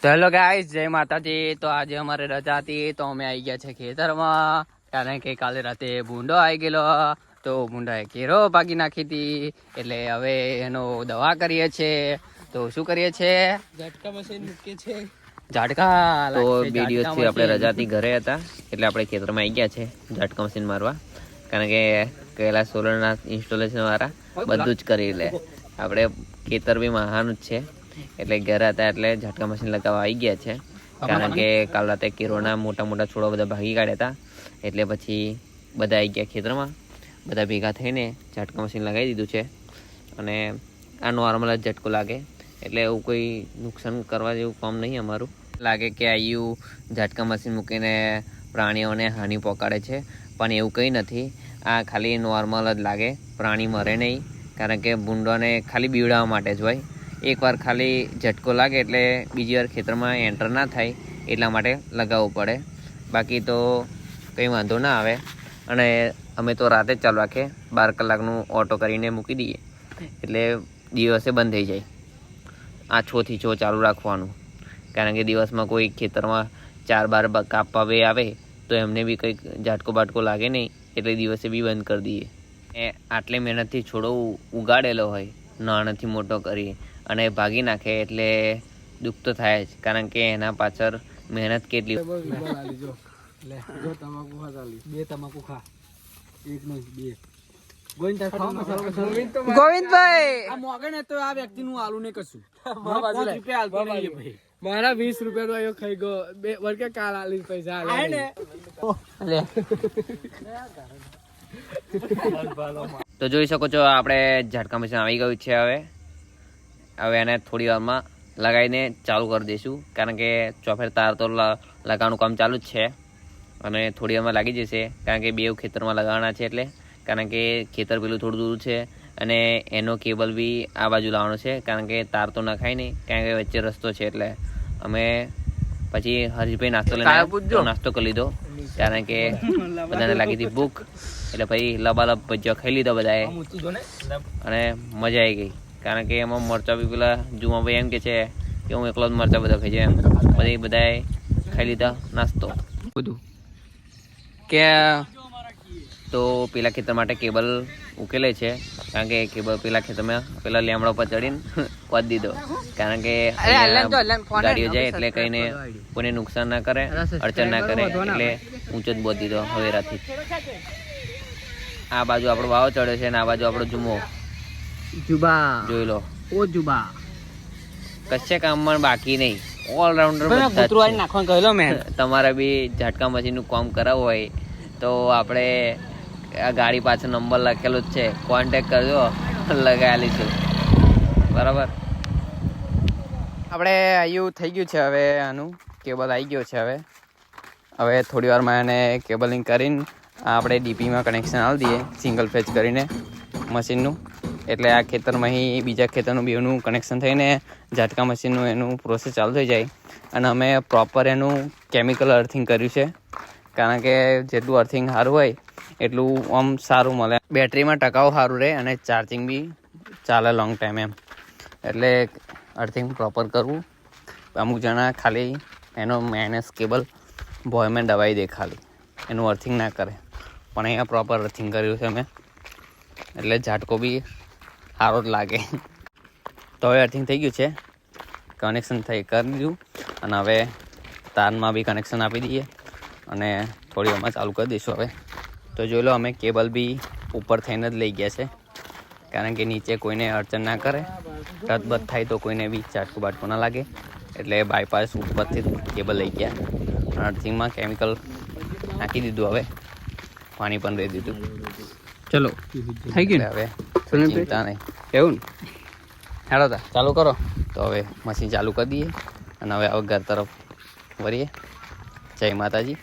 તો hello guys, જય માતાજી। તો આજે અમારે રજા હતી તો અમે આવી ગયા છે ખેતરમાં, કારણ કે કાલે રાતે ભૂંડો આવી ગયેલો તો ભૂંડાએ કેરો ભાગી નાખી હતી, એટલે હવે એનો દવા કરીએ છીએ। તો શું કરીએ છીએ? ઝટકા મશીન મૂકીએ છીએ। ઝાટકા તો બે દિવસથી આપણે રજાથી ઘરે હતા એટલે આપણે ખેતરમાં આવી ગયા છે ઝટકા મશીન મારવા, કારણ કે કૈલાસ સોલરના ઇન્સ્ટોલેશન વાળા બધું જ કરી લે। આપણે ખેતર બી મહાન જ છે એટલે ઘરે હતા એટલે ઝટકા મશીન લગાવવા આવી ગયા છે, કારણ કે કાલ રાતે કેરોના મોટા મોટા છોડો બધા ભાગી કાઢ્યા હતા, એટલે પછી બધા આવી ગયા ખેતરમાં, બધા ભેગા થઈને ઝટકા મશીન લગાવી દીધું છે। અને આ નોર્મલ જ ઝટકો લાગે, એટલે એવું કોઈ નુકસાન કરવા જેવું કામ નહીં અમારું। લાગે કે આયુ ઝટકા મશીન મૂકીને પ્રાણીઓને હાનિ પહોંચાડે છે, પણ એવું કંઈ નથી। આ ખાલી નોર્મલ જ લાગે, પ્રાણી મરે નહીં, કારણ કે ભૂંડોને ખાલી બીવડાવવા માટે જ હોય। એકવાર ખાલી ઝટકો લાગે એટલે બીજી વાર ખેતરમાં એન્ટર ના થાય એટલા માટે લગાવવું પડે, બાકી તો કંઈ વાંધો ના આવે। અને અમે તો રાતે જ ચાલુ રાખીએ, 12 કલાકનું ઓટો કરીને મૂકી દઈએ એટલે દિવસે બંધ થઈ જાય। આ 6 થી 6 ચાલુ રાખવાનું, કારણ કે દિવસમાં કોઈ ખેતરમાં 4-12 કાપવા બે આવે તો એમને બી કંઈક ઝાટકો બાટકો લાગે નહીં, એટલે દિવસે બી બંધ કરી દઈએ। આટલી મહેનતથી છોડો ઉગાડેલો હોય, નાનેથી મોટો કરી અને ભાગી નાખે એટલે દુઃખ તો થાય જ, કારણ કે એના પાછળ મહેનત કેટલી। ગોવિંદભાઈ આ મોગે ને તો આ વ્યક્તિ નું આલુ ને કશું મારા 20 રૂપિયા તો આયો ખાઈ ગયો, 2 વર્ષે કાલ આલી પૈસા આલે તો જોઈ શકો છો આપણે ઝટકા મશીન આવી ગયું છે। હવે એને થોડી વારમાં લગાવીને ચાલુ કરી દઈશું, કારણ કે ચોફેર તાર તો લગાવવાનું કામ ચાલુ જ છે અને થોડી વારમાં લાગી જશે, કારણ કે બે ખેતરમાં લગાવવાના છે એટલે, કારણ કે ખેતર પેલું થોડું દૂર છે અને એનો કેબલ બી આ બાજુ લાવવાનો છે, કારણ કે તાર તો નખાય નહીં, કારણ કે વચ્ચે રસ્તો છે। એટલે અમે પછી હરીશભાઈ નાસ્તો લઈને નાસ્તો કરી લીધો, કારણ કે બધાને લાગી હતી ભૂખ, એટલે પછી લબાલબ ભજીયા ખાઈ લીધા બધાએ અને મજા આવી ગઈ, કારણ કે એમાં મરચાં બી પેલા જુમાભાઈ એમ કે છે કે હું એકલો જ મરચાં બધા ખાઈ જાય, એમ પછી બધાએ ખાઈ લીધા નાસ્તો બધું। કે તો પેલા ખેતર માટે કેબલ ઉકેલે છે, કારણ કે કેબલ પેલા ખેતરમાં પેલા લેમડા પર ચડીને પદ દીધો, કારણ કે ગાડીઓ જાય એટલે કઈને કોઈને નુકસાન ના કરે, અડચણ ના કરે, એટલે ઊંચો જ બોધ દીધો હવેરાથી। આ બાજુ આપણો વાવ ચડ્યો છે અને આ બાજુ આપણો જુમો જુબા જોઈ લો। ઓ જુબા કશે કામમાં બાકી નહીં, ઓલરાઉન્ડર નાખવાનું કહેલો મેં। તમારે બી ઝટકા મશીનનું કામ કરાવવું હોય તો આપણે આ ગાડી પાછળ નંબર લખેલો જ છે, કોન્ટેક કરજો, લગાવી લઈશું, બરાબર। આપણે આયુ થઈ ગયું છે, હવે આનું કેબલ આવી ગયો છે। હવે થોડી વારમાં એને કેબલિંગ કરીને આપણે ડીપીમાં કનેક્શન આપી દઈએ, સિંગલ ફેજ કરીને મશીનનું, એટલે આ ખેતરમાં અહીં બીજા ખેતરનું બેનું કનેક્શન થઈને ઝાટકા મશીનનું એનું પ્રોસેસ ચાલુ થઈ જાય। અને અમે પ્રોપર એનું કેમિકલ અર્થિંગ કર્યું છે, કારણ કે જેટલું અર્થિંગ સારું હોય એટલું આમ સારું મળે, બેટરીમાં ટકાઉ સારું રહે અને ચાર્જિંગ બી ચાલે લોંગ ટાઈમ એમ, એટલે અર્થિંગ પ્રોપર કરવું। અમુક જણા ખાલી એનો માઇનસ કેબલ ભોયમાં દબાવી દે, ખાલી એનું અર્થિંગ ના કરે, પણ અહીંયા પ્રોપર અર્થિંગ કર્યું છે અમે, એટલે ઝાટકો બી સારો જ લાગે। તો હવે અર્થિંગ થઈ ગયું છે, કનેક્શન કરી દીધું અને હવે તારમાં બી કનેક્શન આપી દઈએ અને થોડી વારમાં ચાલુ કરી દઈશું। હવે તો જોઈ લો, અમે કેબલ બી ઉપર થઈને જ લઈ ગયા છે, કારણ કે નીચે કોઈને અડચણ ના કરે, રદબદ થાય તો કોઈને બી ઝાટકો બાટકો ના લાગે, એટલે બાયપાસ ઉપરથી કેબલ લઈ ગયા। અર્થિંગમાં કેમિકલ નાખી દીધું, હવે પાણી પણ રહી દીધું। ચલો થઈ ગયું, હવે ચિંતા નહીં, એવું ને હેડો તા ચાલુ કરો। તો હવે મશીન ચાલુ કરી દઈએ અને હવે ઘર તરફ વળીએ। જય માતાજી।